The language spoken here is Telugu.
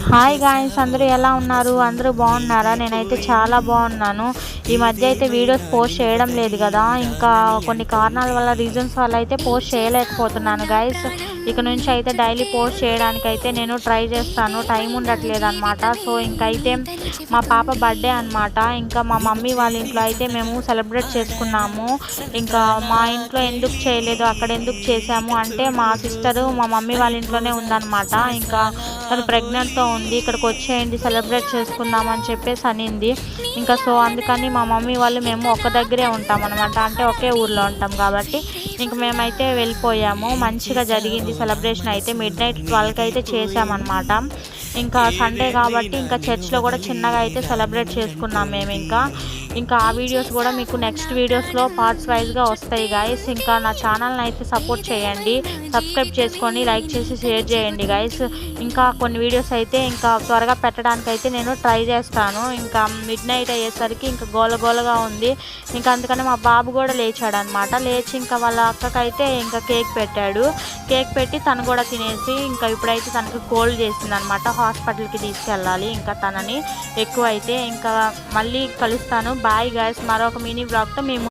హాయ్ గాయ్స్, అందరూ ఎలా ఉన్నారు? అందరూ బాగున్నారా? నేనైతే చాలా బాగున్నాను. ఈ మధ్య అయితే వీడియోస్ పోస్ట్ చేయడం లేదు కదా, ఇంకా కొన్ని కారణాల వల్ల, రీజన్స్ వల్ల అయితే పోస్ట్ చేయలేకపోతున్నాను గాయ్స్. ఇక నుంచి అయితే డైలీ పోస్ట్ చేయడానికి అయితే నేను ట్రై చేస్తాను. టైం ఉండట్లేదు అనమాట. సో ఇంకైతే మా పాప బర్త్డే అనమాట. ఇంకా మా మమ్మీ వాళ్ళ ఇంట్లో అయితే మేము సెలబ్రేట్ చేసుకున్నాము. ఇంకా మా ఇంట్లో ఎందుకు చేయలేదు, అక్కడ ఎందుకు చేసాము అంటే, మా సిస్టరు మా మమ్మీ వాళ్ళ ఇంట్లోనే ఉందన్నమాట. ఇంకా తను ప్రెగ్నెంట్తో ఉంది, ఇక్కడికి వచ్చేయండి సెలబ్రేట్ చేసుకుందామని చెప్పేసి అనింది. ఇంకా సో అందుకని మా మమ్మీ వాళ్ళు మేము ఒక్క దగ్గరే ఉంటాం అనమాట, అంటే ఒకే ఊర్లో ఉంటాం కాబట్టి ఇంక మేమైతే వెళ్ళిపోయాము. మంచిగా జరిగింది సెలబ్రేషన్ అయితే. మిడ్-నైట్ 12కి అయితే చేసామన్నమాట. ఇంకా సండే కాబట్టి ఇంకా చర్చ్లో కూడా చిన్నగా అయితే సెలబ్రేట్ చేసుకున్నాం మేము. ఇంకా ఆ వీడియోస్ కూడా మీకు నెక్స్ట్ వీడియోస్లో పార్ట్స్ వైజ్గా వస్తాయి గాయస్. ఇంకా నా ఛానల్ని అయితే సపోర్ట్ చేయండి, సబ్స్క్రైబ్ చేసుకొని లైక్ చేసి షేర్ చేయండి గాయస్. ఇంకా కొన్ని వీడియోస్ అయితే ఇంకా త్వరగా పెట్టడానికి అయితే నేను ట్రై చేస్తాను. ఇంకా మిడ్-నైట్ అయ్యేసరికి ఇంకా గోలగోలగా ఉంది. ఇంకా అందుకని మా బాబు కూడా లేచాడనమాట. లేచి ఇంకా వాళ్ళ అక్కకైతే ఇంకా కేక్ పెట్టాడు. కేక్ పెట్టి తను కూడా తినేసి ఇంకా ఇప్పుడైతే తనకి కోల్డ్ చేసింది అనమాట. హాస్పిటల్కి తీసుకెళ్ళాలి ఇంకా తనని ఎక్కువ అయితే. ఇంకా మళ్ళీ కలుస్తాను. Bye guys. మరొక మినీ బ్లాగ్తో మేము